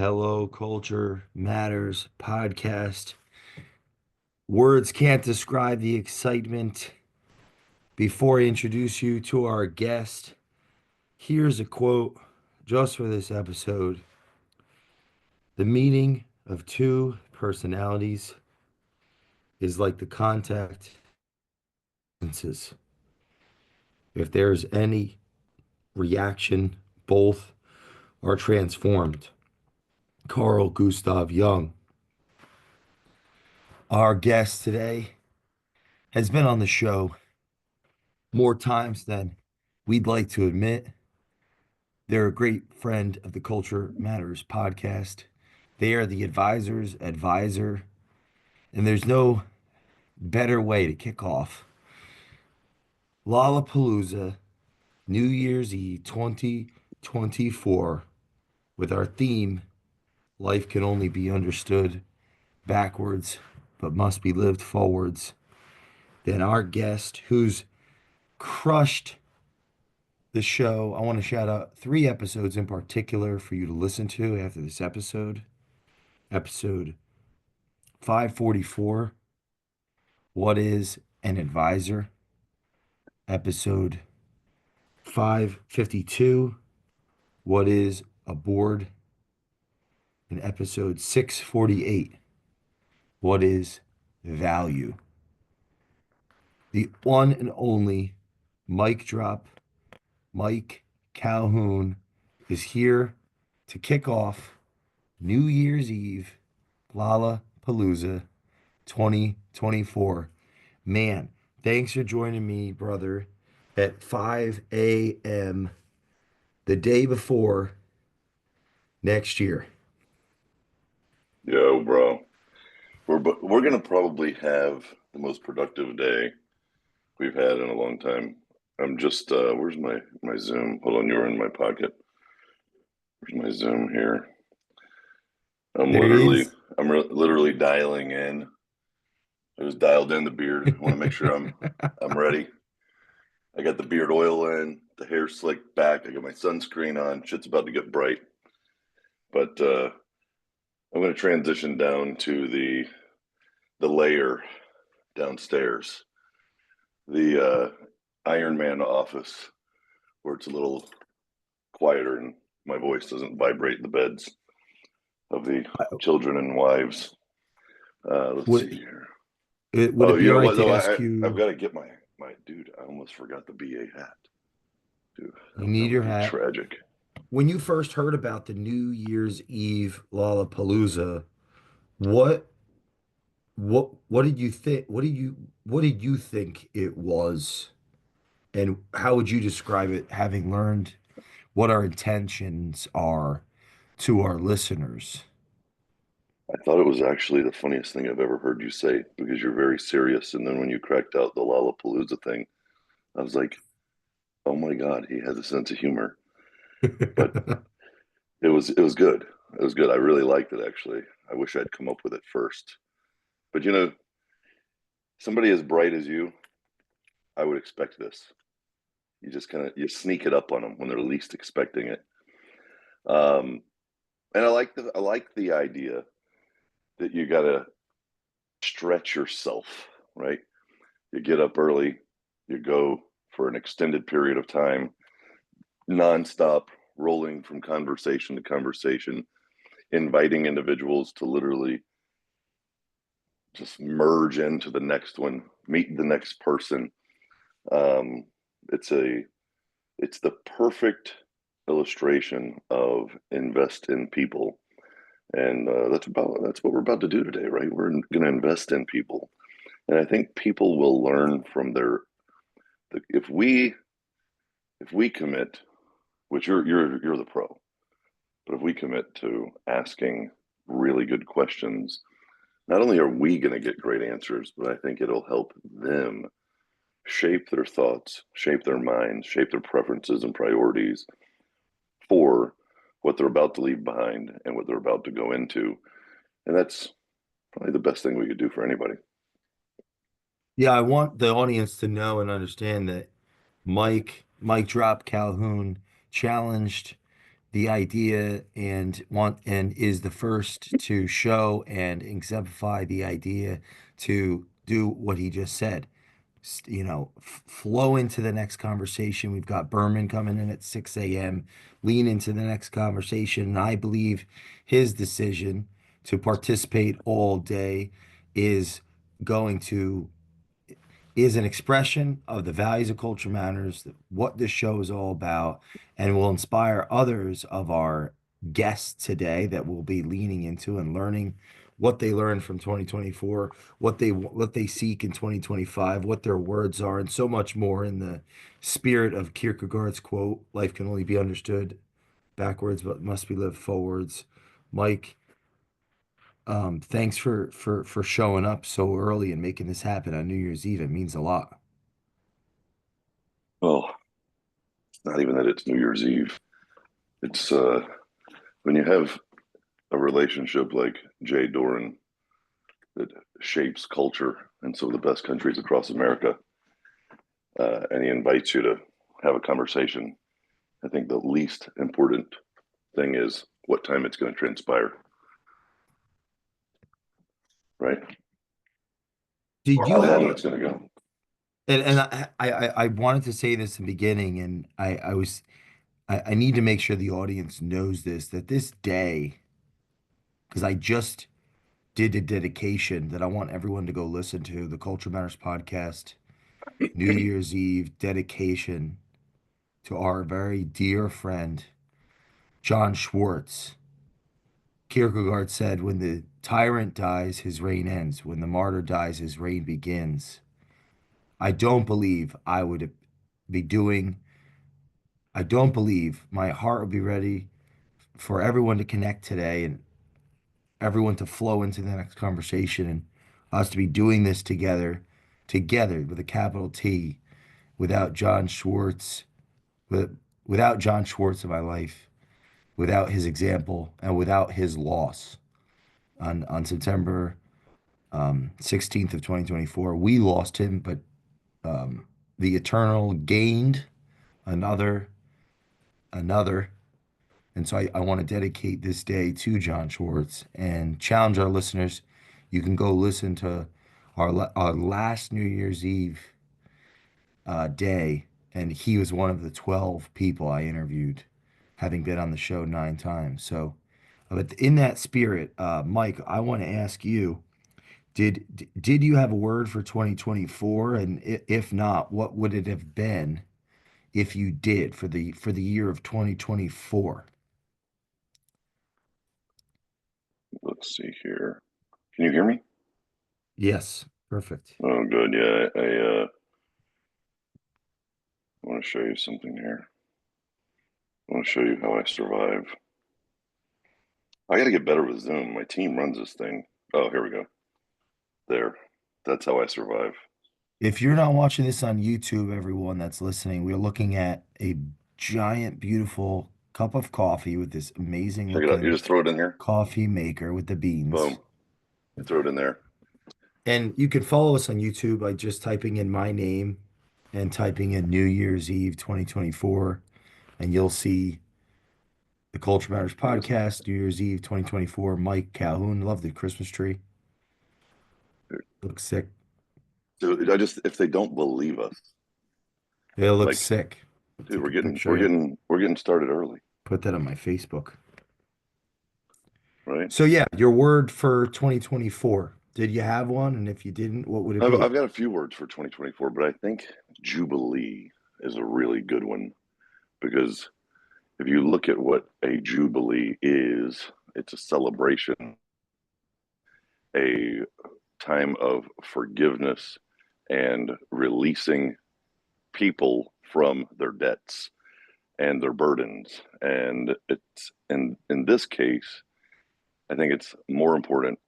Hello, Culture Matters podcast. Words can't describe the excitement. Before I introduce you to our guest, here's a quote just for this episode. The meaning of two personalities is like the contact lenses. If there's any reaction, both are transformed. Carl Gustav Jung. Our guest today has been on the show more times than we'd like to admit. They're a great friend of the Culture Matters podcast. They are the advisor's advisor, and there's no better way to kick off Lollapalooza New Year's Eve 2024 with our theme, Life Can Only Be Understood Backwards, but Must Be Lived Forwards. Then our guest, who's crushed the show. I want to shout out three episodes in particular for you to listen to after this episode. Episode 544, What is an Advisor? Episode 552, What is a Board? And episode 648, What is Value? The one and only mic drop, Mike Calhoun, is here to kick off New Year's Eve Lollapalooza 2024. Man, thanks for joining me, brother, at 5 a.m. the day before next year. Yo, bro, we're gonna probably have the most productive day we've had in a long time. I'm just where's my Zoom? Hold on, you're in my pocket. Where's my Zoom here? I'm There he literally is. literally dialing in. I just dialed in the beard. I want to make sure I'm ready. I got the beard oil in, the hair slicked back. I got my sunscreen on. Shit's about to get bright, but I'm going to transition down to the layer downstairs, the Iron Man office, where it's a little quieter and my voice doesn't vibrate the beds of the children and wives. Let's see Would here. would Oh, it be you all know right what to though? ask I've you? got to get my dude. I almost forgot the BA hat. Dude, You that need would your be hat. tragic. When you first heard about the New Year's Eve Lollapalooza, what what did you think? What did you think it was? And how would you describe it, having learned what our intentions are to our listeners? I thought it was actually the funniest thing I've ever heard you say because you're very serious. And then when you cracked out the Lollapalooza thing, I was like, oh my God, he has a sense of humor. But it was good. It was good. I really liked it actually. I wish I'd come up with it first. But somebody as bright as you, I would expect this. You just kind of you sneak it up on them when they're least expecting it. Um, and I like the idea that you got to stretch yourself, right? You get up early, you go for an extended period of time, nonstop, rolling from conversation to conversation, inviting individuals to literally just merge into the next one, meet the next person. Um, it's a it's the perfect illustration of invest in people, and that's what we're about to do today, right? We're going to invest in people, and I think people will learn from if we commit, which you're the pro, but if we commit to asking really good questions, not only are we going to get great answers, but I think it'll help them shape their thoughts, shape their minds, shape their preferences and priorities for what they're about to leave behind and what they're about to go into. And that's probably the best thing we could do for anybody. Yeah, I want the audience to know and understand that Mike Drop Calhoun challenged the idea and is the first to show and exemplify the idea to do what he just said. Flow into the next conversation. We've got Berman coming in at 6 a.m. Lean into the next conversation. And I believe his decision to participate all day is going to is an expression of the values of Culture Matters, what this show is all about, and will inspire others of our guests today that will be leaning into and learning what they learned from 2024, what they seek in 2025, what their words are, and so much more in the spirit of Kierkegaard's quote, life can only be understood backwards, but must be lived forwards. Mike, thanks for showing up so early and making this happen on New Year's Eve. It means a lot. Well, it's not even that it's New Year's Eve. It's when you have a relationship like Jay Doran that shapes culture in some of the best countries across America, and he invites you to have a conversation. I think the least important thing is what time it's going to transpire, right? Did Or you how have long a it's going to go. and I wanted to say this in the beginning, and I need to make sure the audience knows this, that this day, because I just did a dedication that I want everyone to go listen to, the Culture Matters podcast, New Year's Eve dedication to our very dear friend, John Schwartz. Kierkegaard said, when the tyrant dies, his reign ends. When the martyr dies, his reign begins. I don't believe I would be doing I don't believe my heart will be ready for everyone to connect today and everyone to flow into the next conversation and us to be doing this together with a capital T, without John Schwartz, with, without John Schwartz in my life, without his example, and without his loss. On September 16th of 2024, we lost him, but the Eternal gained another, another. And so I want to dedicate this day to John Schwartz and challenge our listeners. You can go listen to our last New Year's Eve day, and he was one of the 12 people I interviewed, having been on the show 9 times. So, but in that spirit, Mike, I want to ask you, did you have a word for 2024? And if not, what would it have been if you did for the year of 2024? Let's see here. Can you hear me? Yes, perfect. Oh, good. Yeah, I want to show you something here. I want to show you how I survive. I got to get better with Zoom. My team runs this thing. Oh, here we go. There. That's how I survive. If you're not watching this on YouTube, everyone that's listening, we're looking at a giant, beautiful cup of coffee with this amazing Check it out. You looking just throw it in here. coffee maker with the beans. Boom. You throw it in there. And you can follow us on YouTube by just typing in my name and typing in New Year's Eve 2024, and you'll see the Culture Matters podcast, New Year's Eve 2024. Mike Calhoun, love the Christmas tree. Looks sick. Dude, if they don't believe us, It looks like, sick. dude, Take we're a getting picture we're of it. getting we're getting started early, Put that on my Facebook. right? So yeah, your word for 2024. Did you have one? And if you didn't, what would it I've be? got a few words for 2024, but I think Jubilee is a really good one because if you look at what a Jubilee is, it's a celebration, a time of forgiveness and releasing people from their debts and their burdens. And it's in this case, I think it's more important,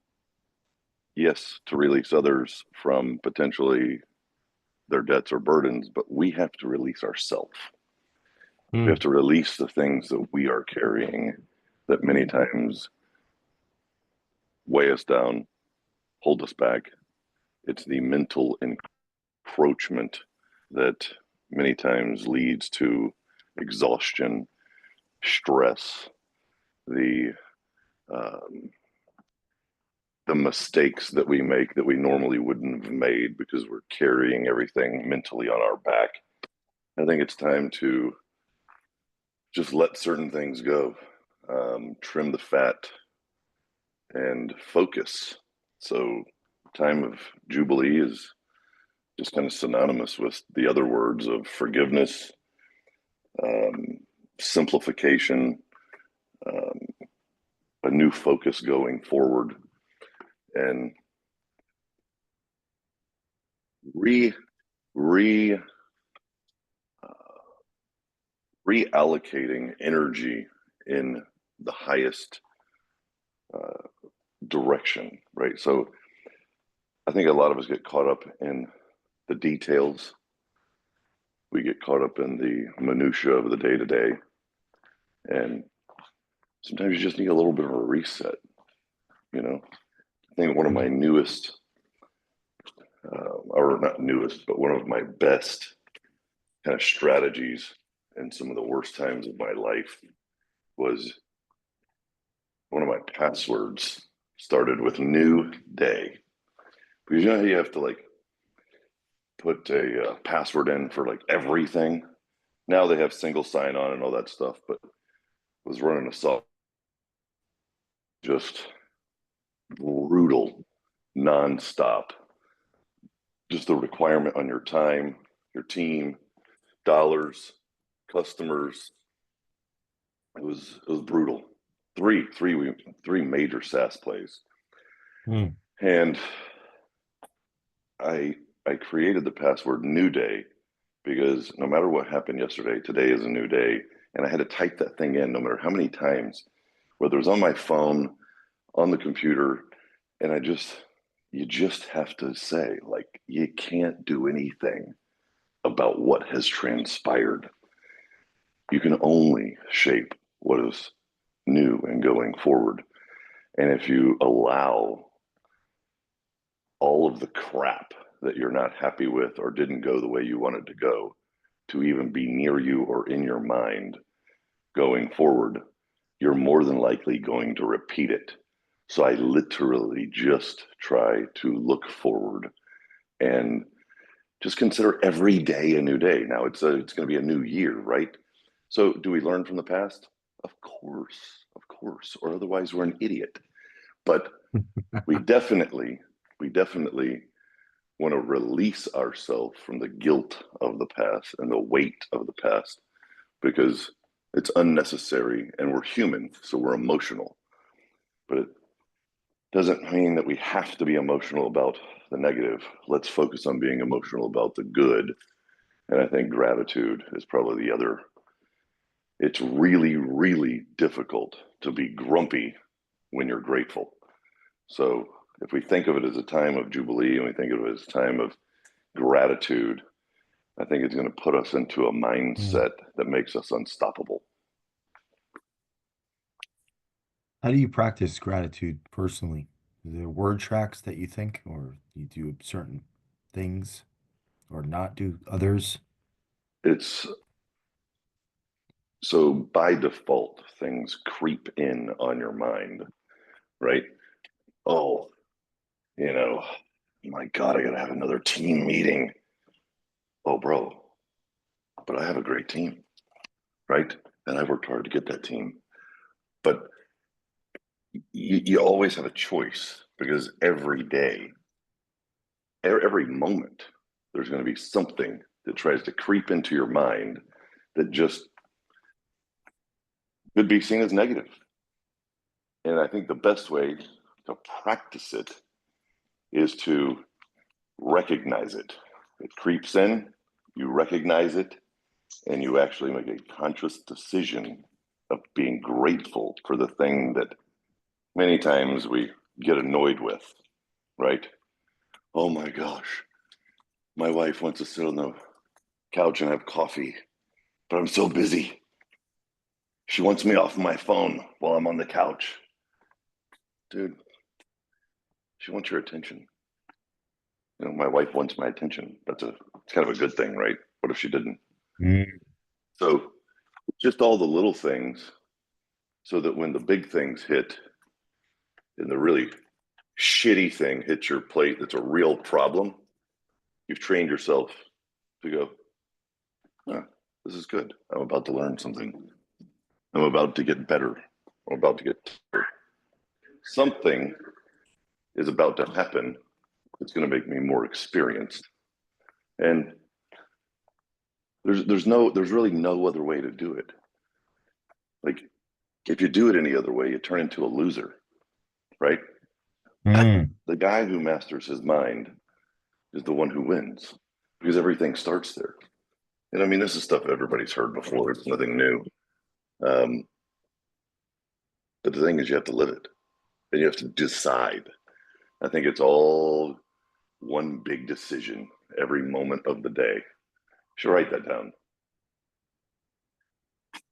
yes, to release others from potentially their debts or burdens, but we have to release ourselves. We Hmm. have to release the things that we are carrying that many times weigh us down, hold us back. It's the mental encroachment that many times leads to exhaustion stress, the um, the mistakes that we make that we normally wouldn't have made because we're carrying everything mentally on our back. I think it's time to just let certain things go, trim the fat, and focus. So, time of Jubilee is just kind of synonymous with the other words of forgiveness, um, simplification, um, a new focus going forward, and re re reallocating energy in the highest uh, direction, right? So I think a lot of us get caught up in the details. We get caught up in the minutia of the day to day, and sometimes you just need a little bit of a reset. You know, I think one of my newest, or not newest, but one of my best kind of strategies in some of the worst times of my life was one of my passwords started with new day. Because you know how you have to like put a password in for like everything. Now they have single sign on and all that stuff, but was running a soft, just brutal, nonstop. Just the requirement on your time, your team, dollars, customers. It was brutal. Three major SaaS plays, Mm. and I created the password New Day because no matter what happened yesterday, today is a new day, and I had to type that thing in no matter how many times, whether it was on my phone, on the computer, and you just have to say like you can't do anything about what has transpired. You can only shape what is new and going forward. And if you allow all of the crap that you're not happy with or didn't go the way you wanted to go to even be near you or in your mind going forward, you're more than likely going to repeat it. So I literally just try to look forward and just consider every day a new day. Now it's going to be a new year, right? So do we learn from the past? Of course, or otherwise we're an idiot. But we definitely, we definitely want to release ourselves from the guilt of the past and the weight of the past because it's unnecessary and we're human, so we're emotional. But it doesn't mean that we have to be emotional about the negative. Let's focus on being emotional about the good. And I think gratitude is probably the other. It's really, really difficult to be grumpy when you're grateful. So if we think of it as a time of Jubilee and we think of it as a time of gratitude, I think it's going to put us into a Mm. mindset that makes us unstoppable. How do you practice gratitude personally? Are there word tracks that you think, or you do certain things or not do others? It's so by default, things creep in on your mind, right? Oh, you know, my God, I got to have another team meeting. Oh, bro, but I have a great team, right? And I worked hard to get that team. But you always have a choice because every day, every moment, there's going to be something that tries to creep into your mind that just could be seen as negative. And I think the best way to practice it is to recognize it. It creeps in, you recognize it, and you actually make a conscious decision of being grateful for the thing that many times we get annoyed with, right? Oh my gosh, my wife wants to sit on the couch and have coffee, but I'm so busy. She wants me off my phone while I'm on the couch. Dude, she wants your attention. You know, my wife wants my attention. It's kind of a good thing, right? What if she didn't? Mm. So Just all the little things so that when the big things hit and the really shitty thing hits your plate that's a real problem, you've trained yourself to go, oh, this is good. I'm about to learn something. I'm about to get better. I'm about to get better. Something is about to happen that's going to make me more experienced. And there's really no other way to do it. Like if you do it any other way, you turn into a loser, right? Mm. The guy who masters his mind is the one who wins because everything starts there. And I mean, this is stuff everybody's heard before. It's nothing new. Um, but the thing is, you have to live it and you have to decide. I think it's all one big decision every moment of the day. You should write that down.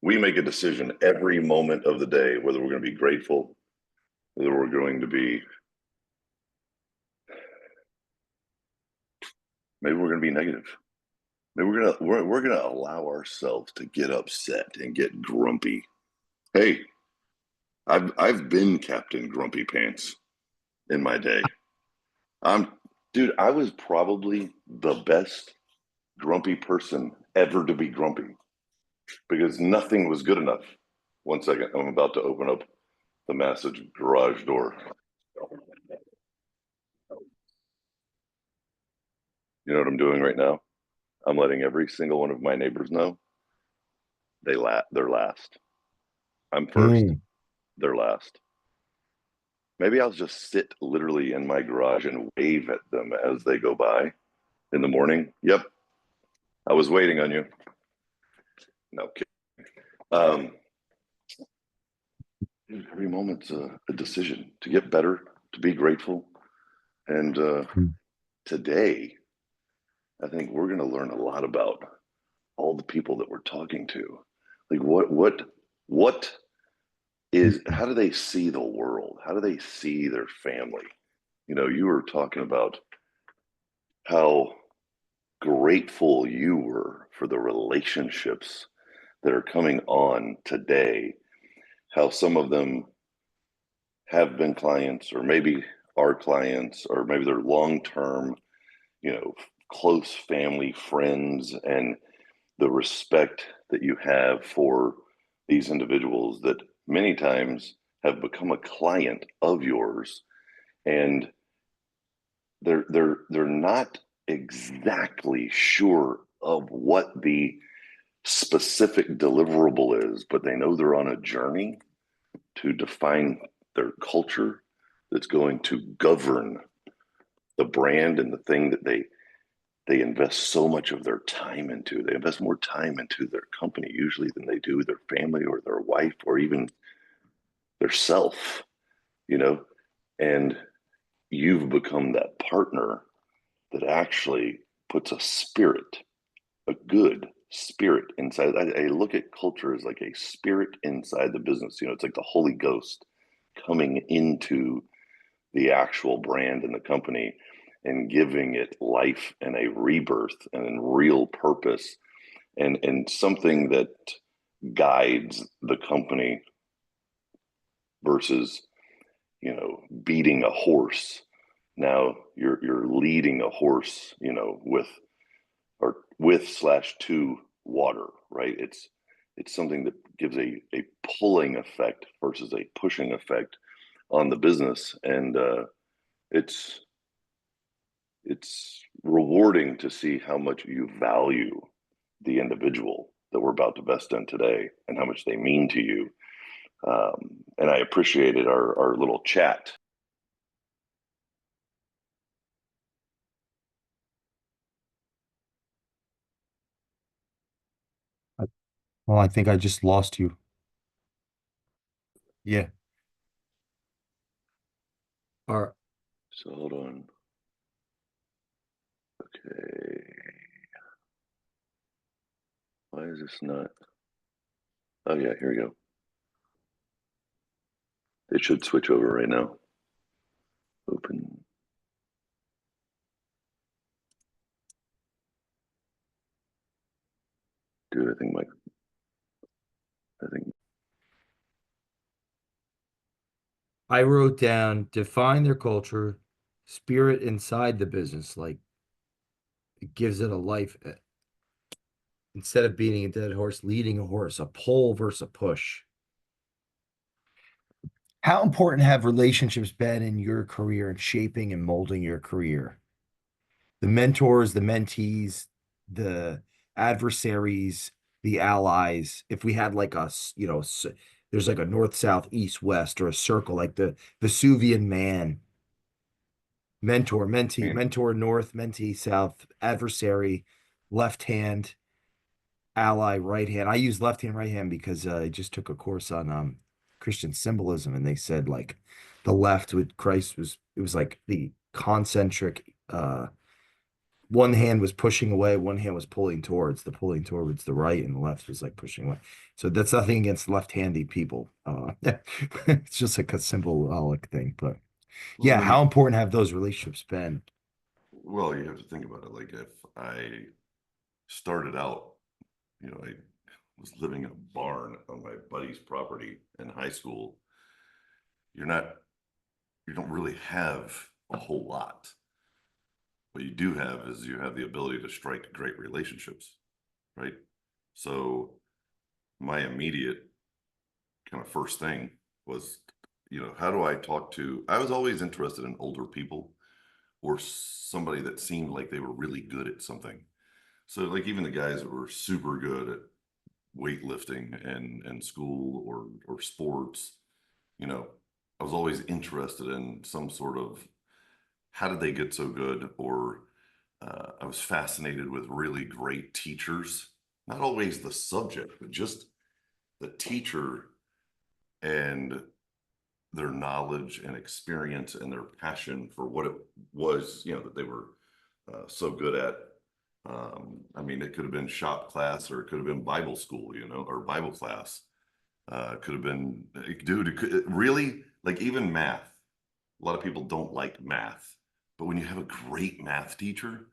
We make a decision every moment of the day, whether we're going to be grateful, whether we're going to be, maybe we're going to be negative. Maybe we're gonna allow ourselves to get upset and get grumpy. Hey, I've been Captain Grumpy Pants in my day. I'm dude, I was probably the best grumpy person ever to be grumpy because nothing was good enough. One second, I'm about to open up the massive garage door. You know what I'm doing right now? I'm letting every single one of my neighbors know they're last. I'm first, Mm. they're last. Maybe I'll just sit literally in my garage and wave at them as they go by in the morning. Yep, I was waiting on you. No kidding. Um, every moment's a decision to get better, to be grateful. And Mm. today, I think we're going to learn a lot about all the people that we're talking to. Like what is, how do they see the world? How do they see their family? You know, you were talking about how grateful you were for the relationships that are coming on today, how some of them have been clients or maybe are clients or maybe they're long-term, you know, close family friends, and the respect that you have for these individuals that many times have become a client of yours, and they're not exactly sure of what the specific deliverable is, but they know they're on a journey to define their culture that's going to govern the brand and the thing that they invest so much of their time into. They invest more time into their company usually than they do their family or their wife or even their self, you know, and you've become that partner that actually puts a spirit, a good spirit inside. I look at culture as like a spirit inside the business. You know, it's like the Holy Ghost coming into the actual brand and the company and giving it life and a rebirth and real purpose, and something that guides the company versus, you know, beating a horse. Now you're leading a horse, you know, with slash to water, right? It's something that gives a pulling effect versus a pushing effect on the business, and it's it's rewarding to see how much you value the individual that we're about to vest in today and how much they mean to you. And I appreciated our little chat. Well, I think I just lost you. Yeah. All right. So hold on. Okay. Why is this not? Oh, yeah, here we go. It should switch over right now. Open. Dude, I think Mike. I wrote down define their culture, spirit inside the business, like it gives it a life. Instead of beating a dead horse, leading a horse, a pull versus a push. How important have relationships been in your career and shaping and molding your career? The mentors, the mentees, the adversaries, the allies. If we had like there's like a north, south, east, west, or a circle, like the Vesuvian man, mentor, mentee, And mentor, north, mentee, south, adversary, left hand, ally, right hand. I use left hand, right hand because I just took a course on Christian symbolism, and they said like the left with Christ was it was like the concentric one hand was pushing away, one hand was pulling towards, the pulling towards the right, and the left was like pushing away. So that's nothing against left-handy people. It's just like a symbolic thing. But well, I yeah, how mean, important have those relationships been? well, you have to think about it. Like if I started out, I was living in a barn on my buddy's property in high school. You're not, you don't really have a whole lot. What you do have is you have the ability to strike great relationships, right? So my immediate kind of first thing was, how do I talk to, I was always interested in older people or somebody that seemed like they were really good at something. So like even the guys that were super good at weightlifting and school or sports, you know, I was always interested in some sort of how did they get so good, or I was fascinated with really great teachers, not always the subject, but just the teacher and their knowledge and experience and their passion for what it was, that they were so good at. I mean, it could have been shop class or it could have been Bible school, or Bible class. Could have been, dude, it really, like even math. A lot of people don't like math, but when you have a great math teacher,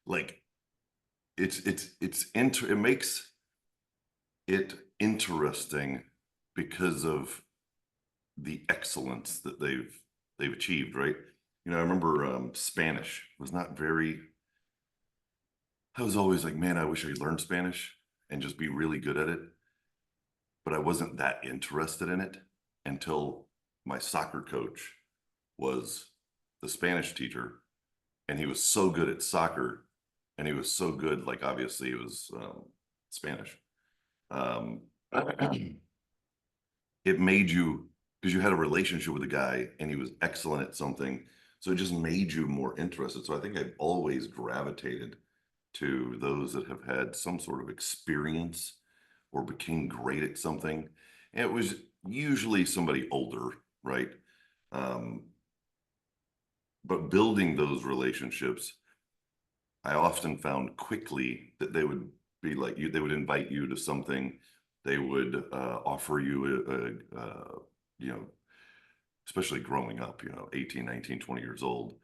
like it makes it interesting because of the excellence that they've achieved, right? I remember Spanish was not very. I was always like, man, I wish I learned Spanish and just be really good at it, but I wasn't that interested in it until my soccer coach was the Spanish teacher, and he was so good at soccer, and he was so good, like obviously it was Spanish. Um, it made you, because you had a relationship with a guy and he was excellent at something, so it just made you more interested. So I think I've always gravitated to those that have had some sort of experience or became great at something. And it was usually somebody older, right? um, but building those relationships, I often found quickly that they would be like you, they would invite you to something, they would offer you you know especially growing up, 18, 19, 20 years old,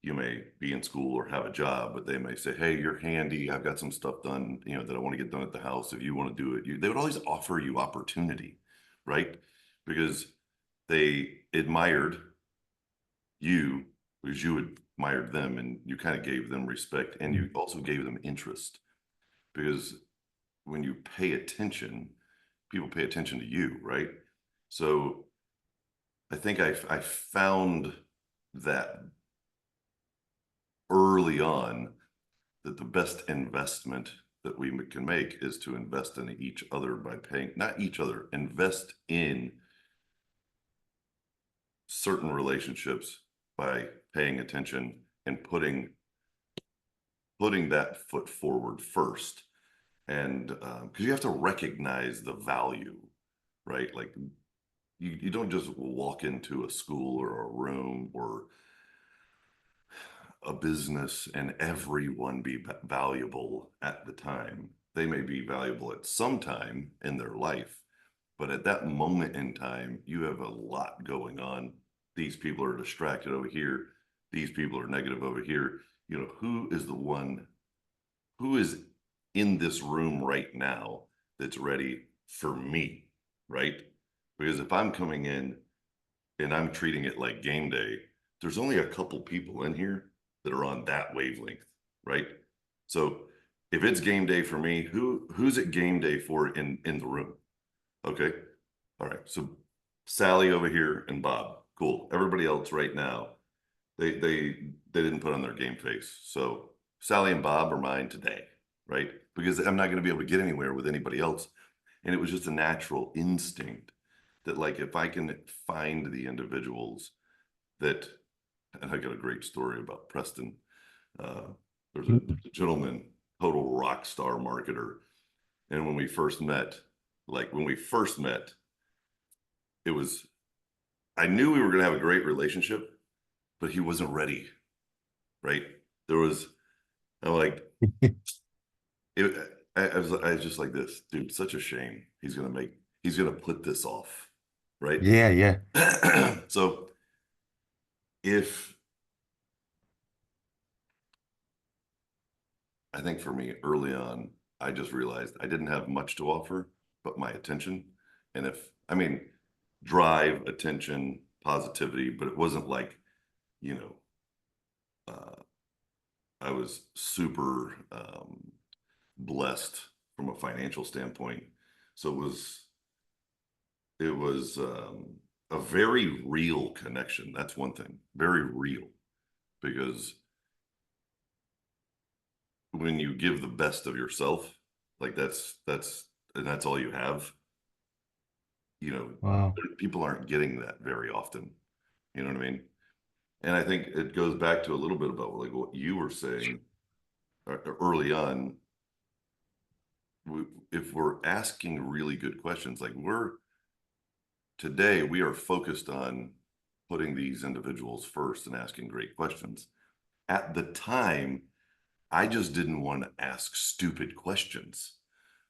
you may be in school or have a job, but they may say, hey, you're handy, I've got some stuff done, that I want to get done at the house, if you want to do it. They would always offer you opportunity, right? Because they admired you, because you admired them, and you kind of gave them respect, and you also gave them interest. Because when you pay attention, people pay attention to you, right? So I think I found that early on, that the best investment that we can make is to invest in each other by paying, not each other, invest in certain relationships by paying attention and putting that foot forward first. And because you have to recognize the value, right? Like you don't just walk into a school or a room or a business and everyone be valuable at the time. They may be valuable at some time in their life, but at that moment in time, you have a lot going on. These people are distracted over here. These people are negative over here. Who is the one who is in this room right now that's ready for me, right? Because if I'm coming in and I'm treating it like game day, there's only a couple people in here that are on that wavelength, right? So if it's game day for me, who's it game day for in the room? Okay. All right. So Sally over here and Bob. Cool. Everybody else right now, they didn't put on their game face. So Sally and Bob are mine today, right? Because I'm not going to be able to get anywhere with anybody else. And it was just a natural instinct that, like, if I can find the individuals that, and I got a great story about Preston. Uh, there's a gentleman, total rock star marketer. And when we first met, it was, I knew we were going to have a great relationship, but he wasn't ready, right? There was, I'm like, it, I was just like this, dude, such a shame. He's going to put this off, right? Yeah, yeah. So if, I think for me early on, I just realized I didn't have much to offer but my attention. And if, I mean, drive, attention, positivity, but it wasn't like, you know, uh, I was super blessed from a financial standpoint. So it was a very real connection. That's one thing, very real, because when you give the best of yourself, like and that's all you have, you know, Wow. people aren't getting that very often. You know what I mean? And I think it goes back to a little bit about like what you were saying early on. If we're asking really good questions, like today, we are focused on putting these individuals first and asking great questions. At the time, I just didn't want to ask stupid questions.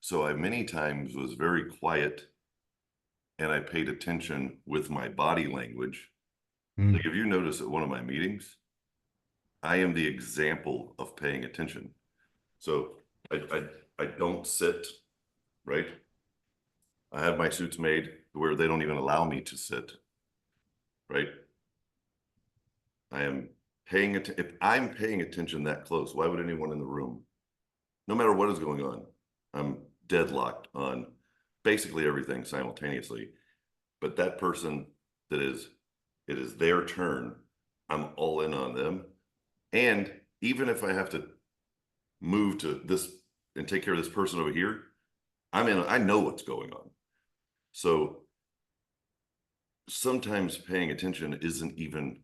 So I many times was very quiet and I paid attention with my body language. Mm. Like if you notice at one of my meetings, I am the example of paying attention. So I don't sit, right? I have my suits made where they don't even allow me to sit, right? I am paying attention. If I'm paying attention that close, why would anyone in the room, no matter what is going on, I'm deadlocked on basically everything simultaneously. But that person that is, it is their turn. I'm all in on them. And even if I have to move to this and take care of this person over here, I know what's going on. So sometimes paying attention isn't even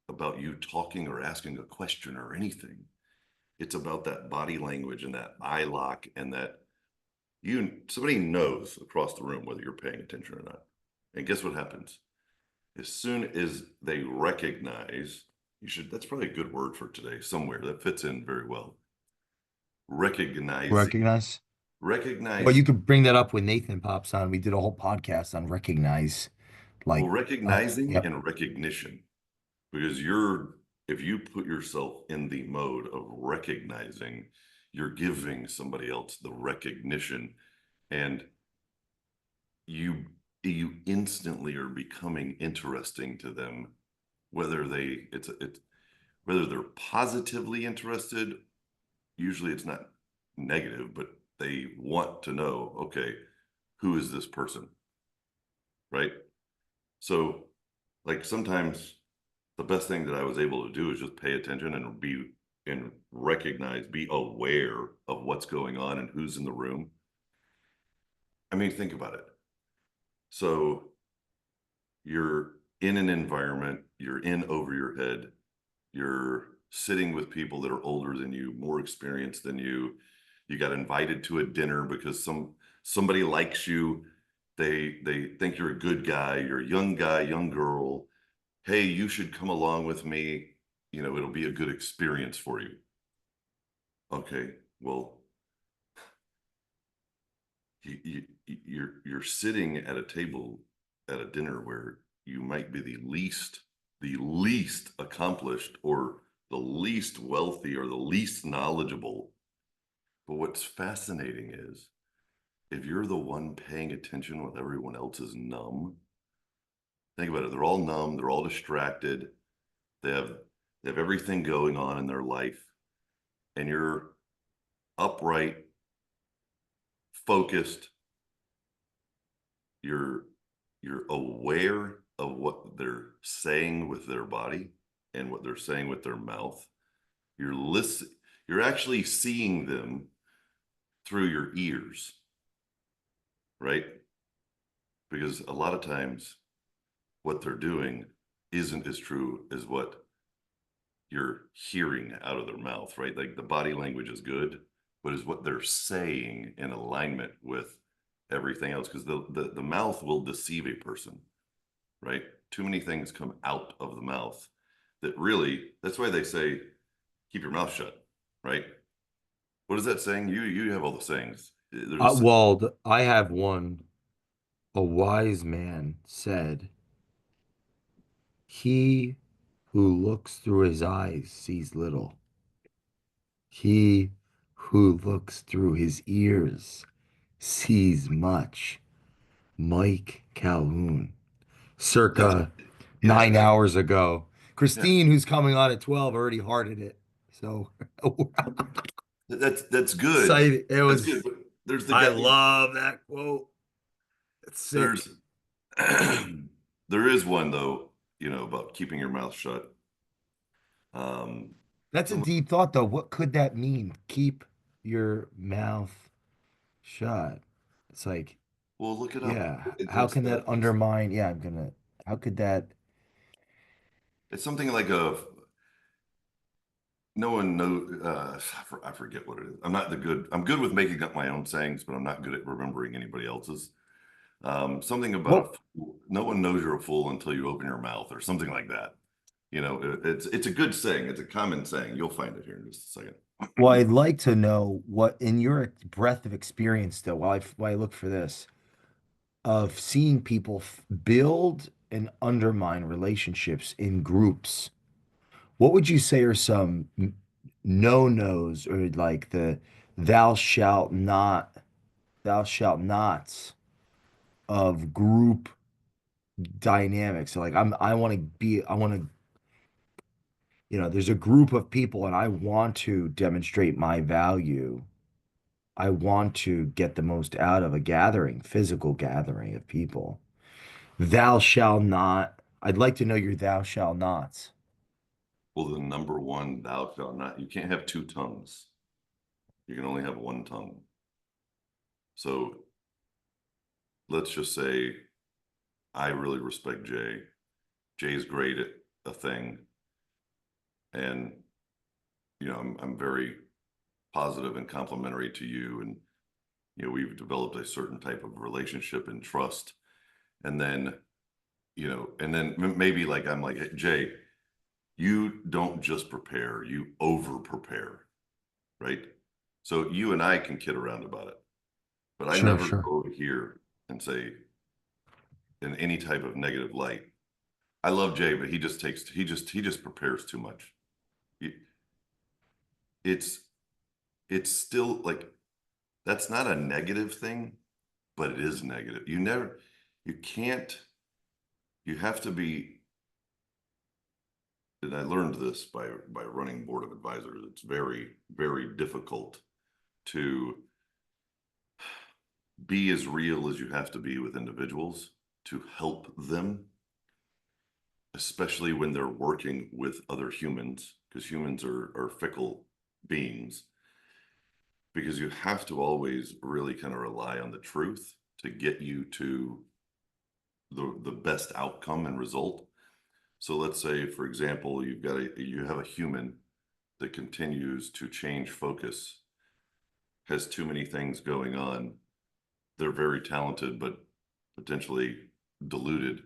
about you talking or asking a question or anything. It's about that body language and that eye lock and that somebody knows across the room whether you're paying attention or not. And guess what happens? As soon as they recognize, that's probably a good word for today somewhere that fits in very well. Recognizing, Recognize. Well, recognize, you could bring that up when Nathan pops on. We did a whole podcast on recognize, well, like, recognizing yep. and recognition, because if you put yourself in the mode of recognizing, you're giving somebody else the recognition, and you you instantly are becoming interesting to them, whether it's whether they're positively interested. Usually it's not negative, but they want to know, okay, who is this person, right? So like sometimes the best thing that I was able to do is just pay attention and recognize, be aware of what's going on and who's in the room. I mean, think about it. So you're in an environment, you're in over your head, you're sitting with people that are older than you, more experienced than you got invited to a dinner because somebody likes you, they think you're a good guy, young girl, hey, you should come along with me, it'll be a good experience for you. Okay, well, you're sitting at a table at a dinner where you might be the least accomplished or the least wealthy or the least knowledgeable. But what's fascinating is if you're the one paying attention while everyone else is numb, Think about it. They're all numb. They're all distracted. They have they have everything going on in their life, and you're upright, focused. You're you're aware of what they're saying with their body and what they're saying with their mouth. You're actually seeing them through your ears, right? Because a lot of times what they're doing isn't as true as what you're hearing out of their mouth, right? Like the body language is good, but is what they're saying in alignment with everything else? Because the mouth will deceive a person, right? Too many things come out of the mouth that really, that's why they say, keep your mouth shut, right? What is that saying? You have all the sayings. There's a I have one. A wise man said, "He who looks through his eyes sees little. He who looks through his ears sees much." Mike Calhoun, that's circa yeah, 9 hours ago. yeah. Christine, who's coming on at 12, already hearted it. So That's good. excited. It That's good. was, But there's the I guy. love that quote. It's There's sick. there is one though, about keeping your mouth shut. Um, That's a some deep thought, though. What could that mean? Keep your mouth shut. It's like, well, look it up. yeah, how can that undermine? Yeah, how could that? It's something like a no one knows. I forget what it is. I'm good with making up my own sayings, but I'm not good at remembering anybody else's. Something about a Well, fool. No one knows you're a fool until you open your mouth, or something like that. It's a good saying. It's a common saying. You'll find it here in just a second. well, I'd like to know what, in your breadth of experience, though, while I look for this, of seeing people build and undermine relationships in groups. What would you say are some no-nos, or like the thou shalt not, thou shalt nots of group dynamics? So like I want to, there's a group of people and I want to demonstrate my value. I want to get the most out of a gathering, physical gathering of people. Thou shall not. I'd like to know your thou shall nots. Well, the number one, thou shalt not. You can't have two tongues. You can only have one tongue. So let's just say I really respect Jay. Jay's great at a thing, and I'm very positive and complimentary to you, and we've developed a certain type of relationship and trust, and then maybe like I'm like, hey, Jay, you don't just prepare, you over prepare, right? So you and I can kid around about it, but I Sure, never sure. go over here and say in any type of negative light. I love Jay, but he just prepares too much. He- It's it's still like that's not a negative thing, but it is negative. You can't, you have to be, and I learned this by running board of advisors. It's very, very difficult to be as real as you have to be with individuals to help them, especially when they're working with other humans, because humans are fickle beings, because you have to always really kind of rely on the truth to get you to the best outcome and result. So let's say, for example, you have a human that continues to change focus, has too many things going on. They're very talented, but potentially deluded.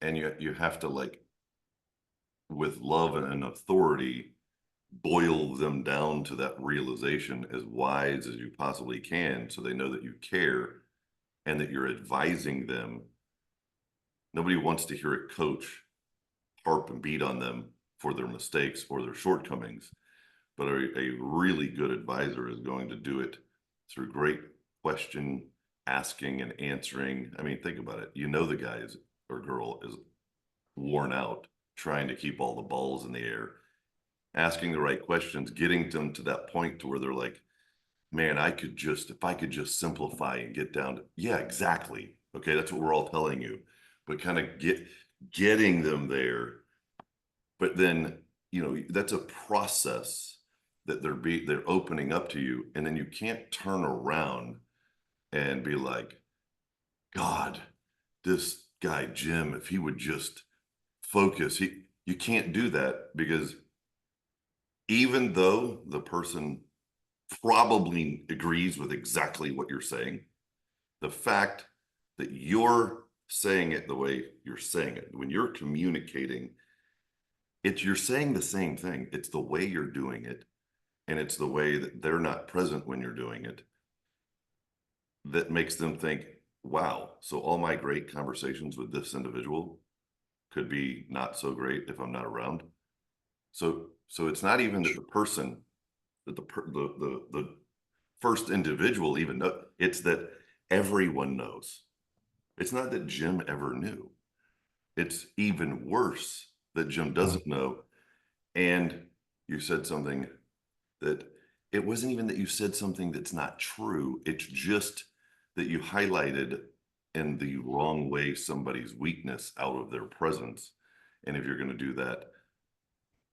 And you have to like with love and authority boil them down to that realization as wise as you possibly can so they know that you care and that you're advising them. Nobody wants to hear a coach harp and beat on them for their mistakes or their shortcomings, but a really good advisor is going to do it through great question asking and answering. I mean, think about it. You know the guys, or girl is worn out trying to keep all the balls in the air, asking the right questions, getting them to that point to where they're like, man, if I could just simplify and get down to, yeah, exactly. Okay, that's what we're all telling you, but kind of getting them there. But then, that's a process that they're opening up to you, and then you can't turn around and be like, God, this guy Jim, if he would just focus, you can't do that, because even though the person probably agrees with exactly what you're saying, the fact that you're saying it the way you're saying it, when you're communicating, you're saying the same thing. It's the way you're doing it, and it's the way that they're not present when you're doing it, that makes them think, wow, so all my great conversations with this individual could be not so great if I'm not around. So it's not even that the person, that the first individual even know, it's that everyone knows. It's not that Jim ever knew. It's even worse that Jim doesn't know. And you said something that, it wasn't even that you said something that's not true. It's just that you highlighted in the wrong way somebody's weakness out of their presence. And if you're going to do that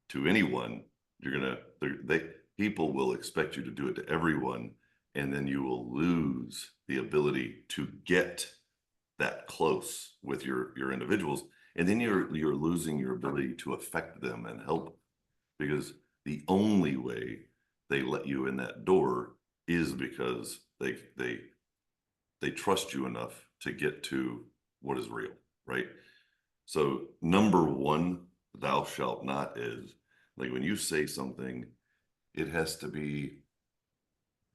to anyone, people will expect you to do it to everyone. And then you will lose the ability to get that close with your individuals. And then you're losing your ability to affect them and help, because the only way they let you in that door is because they trust you enough to get to what is real, right? So number one, thou shalt not, is like, when you say something, it has to be,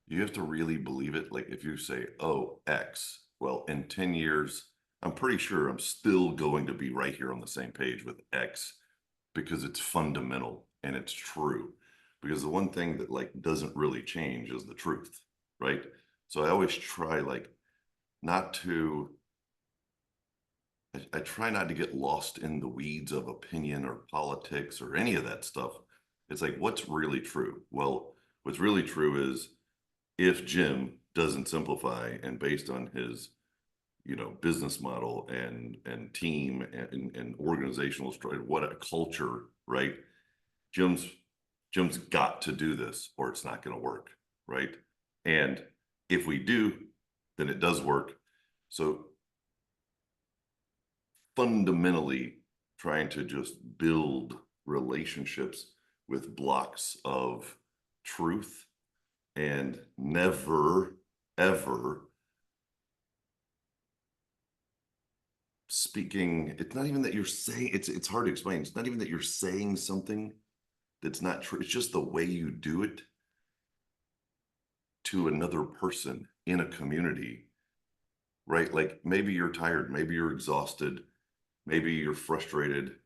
you have to really believe it. Like if you say, oh, X, well, in 10 years, I'm pretty sure I'm still going to be right here on the same page with X, because it's fundamental and it's true. Because the one thing that like doesn't really change is the truth, right? So I always try like not to, I try not to get lost in the weeds of opinion or politics or any of that stuff. It's like, what's really true? Well, what's really true is, if Jim doesn't simplify, and based on his business model and team and organizational structure, what a culture, right? Jim's Jim's got to do this or it's not going to work, right? And if we do, then it does work. So fundamentally, trying to just build relationships with blocks of truth, and never ever speaking, it's not even that you're saying, it's hard to explain, it's not even that you're saying something that's not true, it's just the way you do it to another person in a community, right? Like maybe you're tired, maybe you're exhausted, maybe you're frustrated,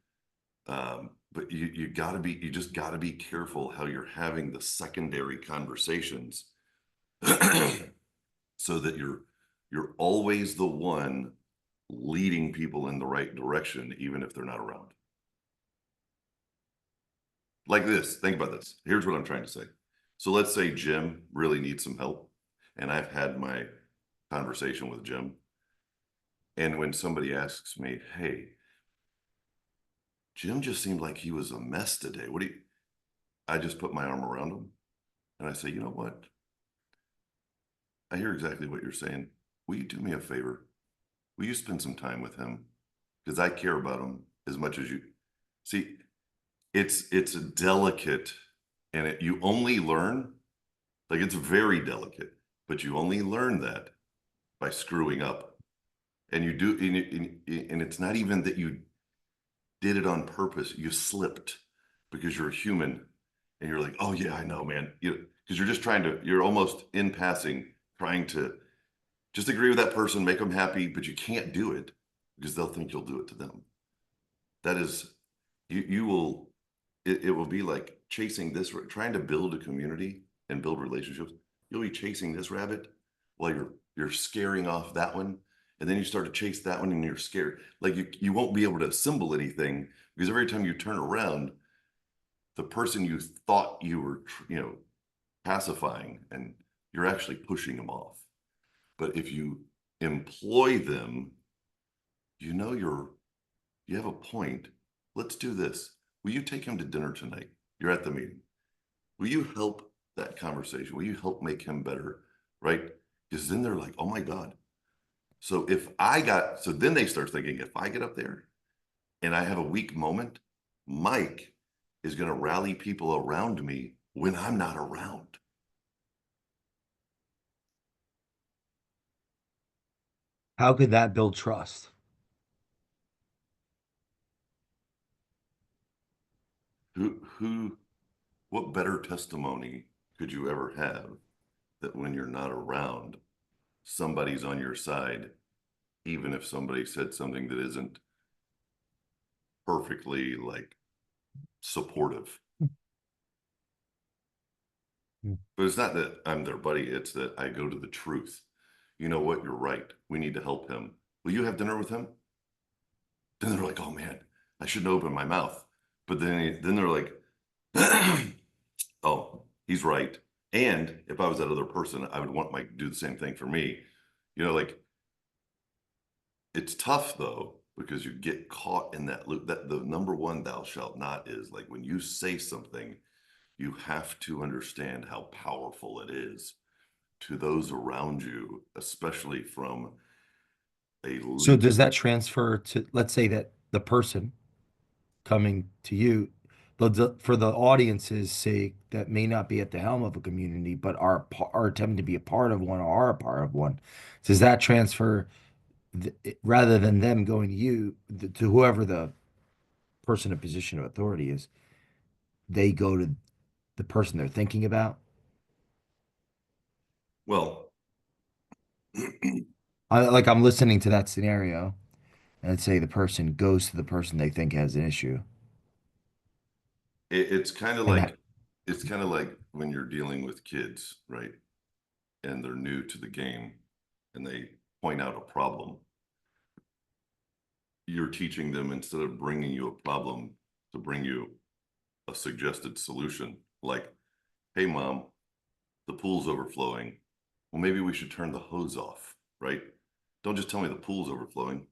but you just gotta be careful how you're having the secondary conversations so that you're always the one leading people in the right direction, even if they're not around. Like this, think about this. Here's what I'm trying to say. So let's say Jim really needs some help, and I've had my conversation with Jim. And when somebody asks me, hey, Jim just seemed like he was a mess today. I just put my arm around him and I say, you know what? I hear exactly what you're saying. Will you do me a favor? Will you spend some time with him? Because I care about him as much as you. See, it's a delicate, and you only learn, like it's very delicate, but you only learn that by screwing up. And you do, and it's not even that you did it on purpose. You slipped because you're a human, and you're like, oh yeah, I know, man. Because you're almost in passing trying to just agree with that person, make them happy, but you can't do it because they'll think you'll do it to them. That is, you will, it will be like chasing this, trying to build a community and build relationships. You'll be chasing this rabbit while you're scaring off that one. and then you start to chase that one and you're scared. Like you won't be able to assemble anything because every time you turn around, the person you thought you were, pacifying, and you're actually pushing them off. But if you employ them, you know you have a point. Let's do this. Will you take him to dinner tonight? You're at the meeting. Will you help that conversation? Will you help make him better? Right? Because then they're like, oh my God. So then they start thinking, if I get up there and I have a weak moment, Mike is going to rally people around me when I'm not around. How could that build trust? Who, what better testimony could you ever have that when you're not around, somebody's on your side, even if somebody said something that isn't perfectly like supportive? But it's not that I'm their buddy, it's that I go to the truth. You know what? You're right. We need to help him. Will you have dinner with him? Then they're like, oh man, I shouldn't open my mouth. But then they're like, oh, he's right. And if I was that other person, I would want Mike to do the same thing for me. Like it's tough though, because you get caught in that loop. That the number one thou shalt not is like when you say something, you have to understand how powerful it is to those around you, especially from a So lead. does that transfer to, let's say that the person coming to you, for the audience's sake that may not be at the helm of a community, but are attempting to be a part of one or are a part of one, does that transfer rather than them going to you, to whoever the person in position of authority is, they go to the person they're thinking about? Well, I'm listening to that scenario, and let's say the person goes to the person they think has an issue, it's kind of and that like when you're dealing with kids, right? And they're new to the game and they point out a problem. You're teaching them instead of bringing you a problem to bring you a suggested solution. Like, hey, mom, the pool's overflowing. Well, maybe we should turn the hose off, right? Don't just tell me the pool's overflowing.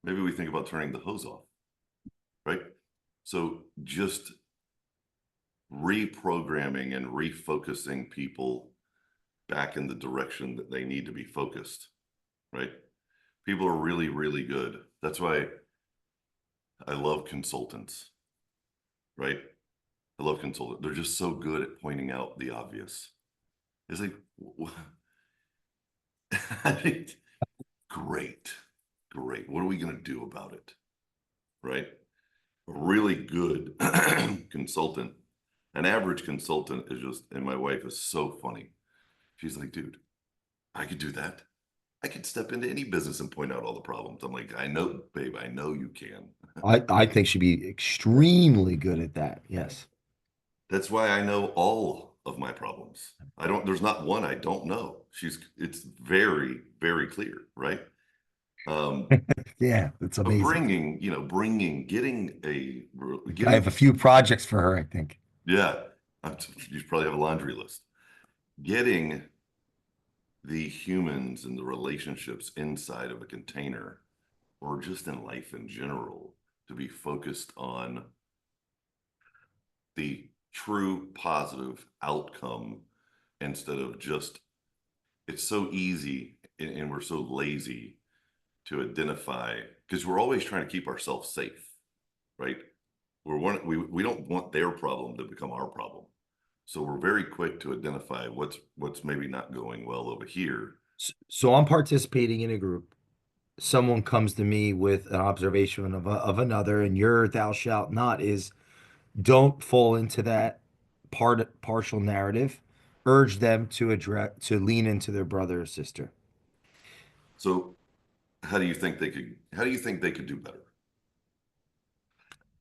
Maybe we think about turning the hose off, right? So just reprogramming and refocusing people back in the direction that they need to be focused, right? People are really, really good. That's why I love consultants, right? I love consultants. They're just so good at pointing out the obvious. It's like, I mean, great, great. What are we going to do about it? Right? A really good consultant, an average consultant is just, and my wife is so funny. She's like, dude, I could do that. I could step into any business and point out all the problems. I'm like, I know, babe, I know you can. I think she'd be extremely good at that. Yes. That's why I know all of my problems. There's not one I don't know. It's very, very clear, right? Um, Yeah, it's but amazing. I have a getting, few projects for her, I think. yeah, you probably have a laundry list. Getting the humans and the relationships inside of a container or just in life in general to be focused on the true positive outcome instead of just it's so easy and we're so lazy to identify because we're always trying to keep ourselves safe, right? We don't want their problem to become our problem, so we're very quick to identify what's maybe not going well over here. So I'm participating in a group. Someone comes to me with an observation of another, and your thou shalt not is don't fall into that partial narrative. Urge them to lean into their brother or sister. So how do you think they could do better?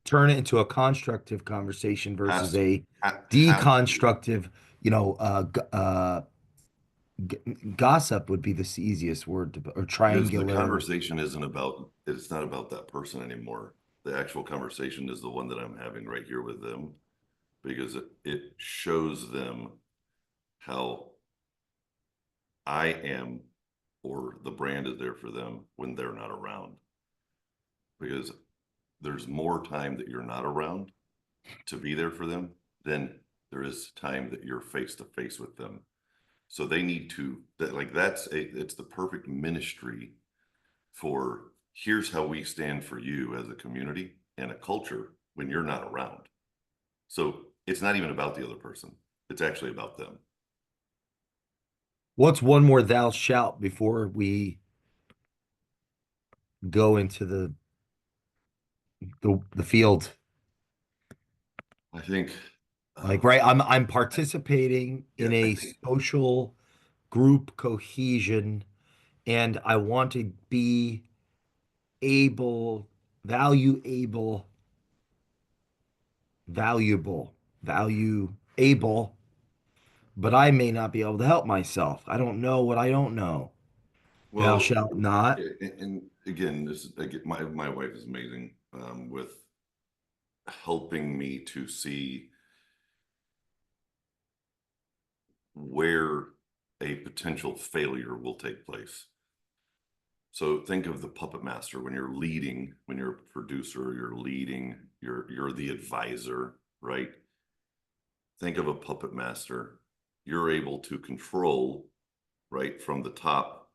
Turn it into a constructive conversation versus Has a has to. deconstructive, you know, G gossip would be the easiest word to, or Because the triangular. conversation isn't about, it's not about that person anymore. The actual conversation is the one that I'm having right here with them, because it shows them how I am, or the brand is there for them when they're not around. Because there's more time that you're not around to be there for them than there is time that you're face to face with them. So they need to, that, like, it's the perfect ministry for, here's how we stand for you as a community and a culture when you're not around. So it's not even about the other person. It's actually about them. What's one more thou shalt before we go into the field? I think, Like, um, right, I'm participating in yeah, I a think, social group cohesion, and I want to be able, value able, valuable, value able, but I may not be able to help myself. I don't know what I don't know. Thou well, shalt not. and again, again, my wife is amazing, with helping me to see where a potential failure will take place. So think of the puppet master when you're leading, when you're a producer, you're leading, you're the advisor, right? Think of a puppet master. You're able to control, right, from the top,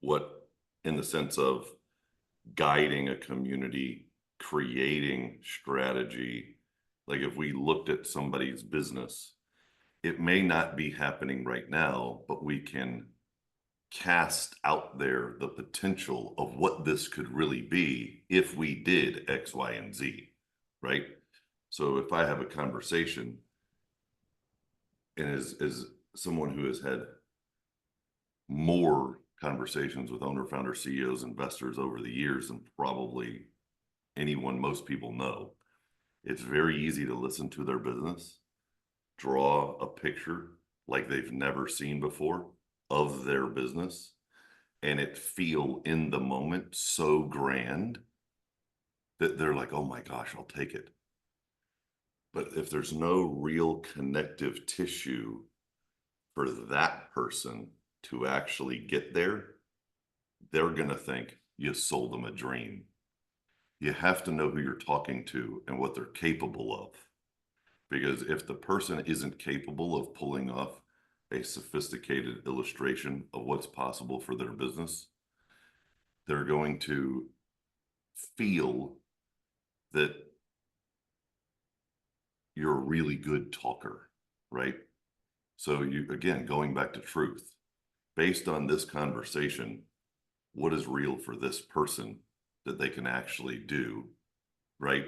what, in the sense of guiding a community, creating strategy. Like if we looked at somebody's business, it may not be happening right now, but we can cast out there the potential of what this could really be if we did X, Y, and Z, right? So if I have a conversation, and as someone who has had more conversations with owner, founder, CEOs, investors over the years than probably anyone most people know, it's very easy to listen to their business, draw a picture like they've never seen before of their business, and it feel in the moment so grand that they're like, oh my gosh, I'll take it. But if there's no real connective tissue for that person to actually get there, they're going to think you sold them a dream. You have to know who you're talking to and what they're capable of. Because if the person isn't capable of pulling off a sophisticated illustration of what's possible for their business, they're going to feel that you're a really good talker, right? So you, again, going back to truth, based on this conversation, what is real for this person that they can actually do, right?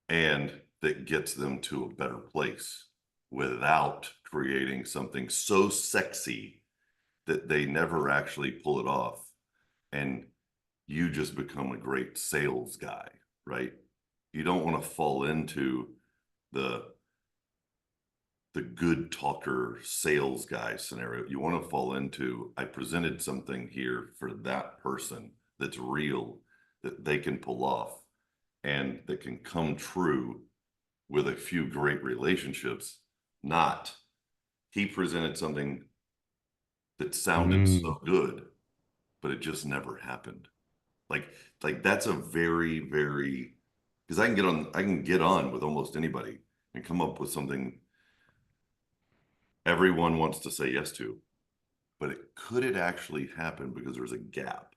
And that gets them to a better place without creating something so sexy that they never actually pull it off. And you just become a great sales guy, right? You don't want to fall into the the good talker sales guy scenario. You want to fall into, I presented something here for that person that's real, that they can pull off, and that can come true with a few great relationships. Not, he presented something that sounded Mm. so good, but it just never happened. Like, like that's a very, very, because I can get on with almost anybody and come up with something everyone wants to say yes to. But could it actually happen because there's a gap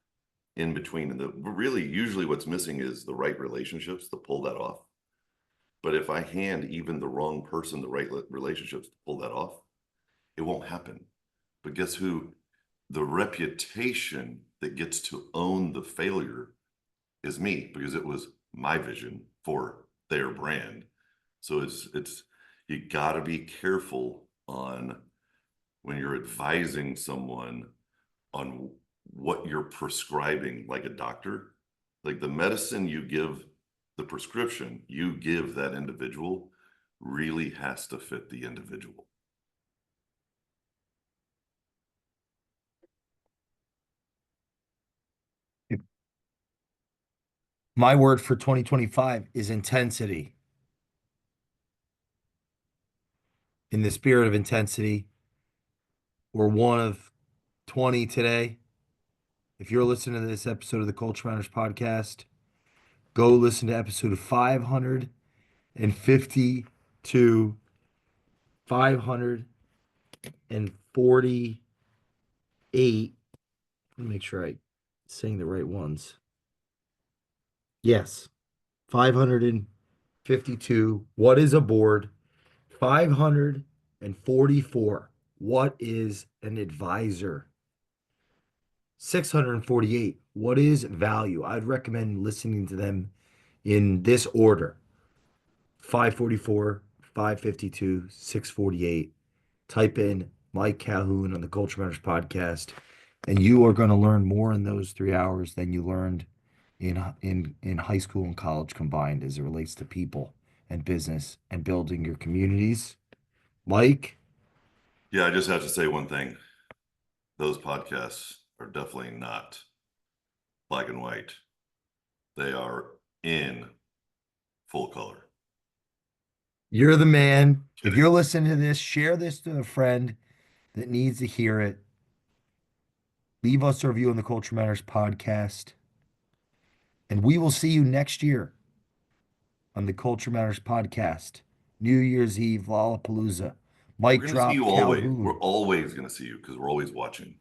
in between? And the really, usually what's missing is the right relationships to pull that off. But if I hand even the wrong person the right relationships to pull that off, it won't happen. But guess who? The reputation that gets to own the failure is me, because it was my vision for their brand. So it's you got to be careful on when you're advising someone on what you're prescribing, like a doctor. Like the medicine you give, the prescription you give that individual really has to fit the individual. My word for 2025 is intensity. In the spirit of intensity, we're one of 20 today. If you're listening to this episode of the Culture Matters podcast, go listen to episode 552, 548. Let me make sure I'm saying the right ones. Yes, 552. What is a board? 544. What is an advisor? 648. What is value? I'd recommend listening to them in this order: 544, 552, 648. Type in Mike Calhoun on the Culture Matters podcast, and you are going to learn more in those 3 hours than you learned in high school and college combined as it relates to people and business and building your communities. Mike, Yeah, I just have to say one thing. Those podcasts are definitely not black and white. They are in full color. you're the man. If Kidding. you're listening to this, share this to a friend that needs to hear it. Leave us a review on the Culture Matters podcast. And we will see you next year on the Culture Matters podcast. New Year's Eve, Lollapalooza. We're Mic going to see drop you always. Calhoun. We're always going to see you because we're always watching.